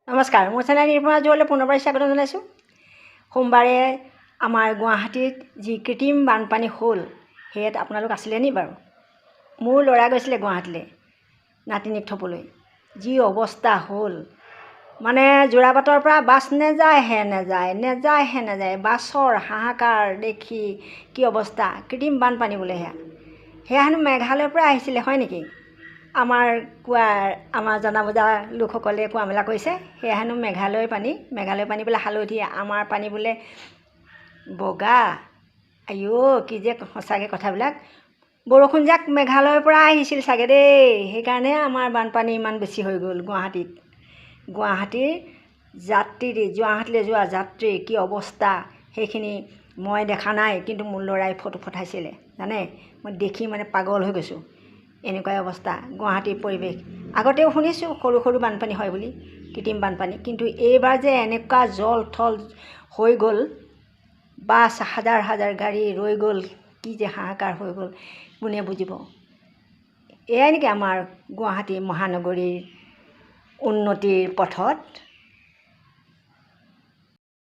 নমস্কাৰ, মোৰ চেনেল নিৰ্মলা জুৱলে পুনৰবাৰ স্বাগতম জনাইছোঁ। সোমবাৰে আমাৰ গুৱাহাটীত যি কৃত্ৰিম বানপানী হ'ল, সেয়াত আপোনালোক আছিলে নি বাৰু? মোৰ ল'ৰা গৈছিলে গুৱাহাটীলৈ নাতিনীক থ'বলৈ। যি অৱস্থা হ'ল, মানে যোৰাবাটৰ পৰা বাছ নেযায়। বাছৰ হাহাকাৰ দেখি কি অৱস্থা। কৃত্ৰিম বানপানী বোলে সেয়া হেনো মেঘালয়ৰ পৰা আহিছিলে, হয় নেকি? আমাৰ জনা বুজা লোকসকলে কোৱা মেলা কৰিছে, সেয়া হেনো মেঘালয়ৰ পানী বোলে হালধীয়া, আমাৰ পানী বোলে বগা। কি যে সঁচাকৈ কথাবিলাক। বৰষুণ যাক মেঘালয়ৰ পৰা আহিছিল চাগে দেই, সেইকাৰণে আমাৰ বানপানী ইমান বেছি হৈ গ'ল গুৱাহাটীত। গুৱাহাটীলৈ যোৱা যাত্ৰীৰ কি অৱস্থা সেইখিনি মই দেখা নাই, কিন্তু মোৰ ল'ৰাই ফটো পঠাইছিলে জানে। মই দেখি মানে পাগল হৈ গৈছোঁ। এনেকুৱাই অৱস্থা গুৱাহাটীৰ পৰিৱেশ। আগতেও শুনিছোঁ সৰু সৰু বানপানী হয় বুলি, কৃত্ৰিম বানপানী, কিন্তু এইবাৰ যে এনেকুৱা জল থল হৈ গ'ল, বাছ হাজাৰ হাজাৰ গাড়ী ৰৈ গ'ল, কি যে হাহাকাৰ হৈ গ'ল কোনে বুজিব। এয়াই নেকি আমাৰ গুৱাহাটী মহানগৰীৰ উন্নতিৰ পথত?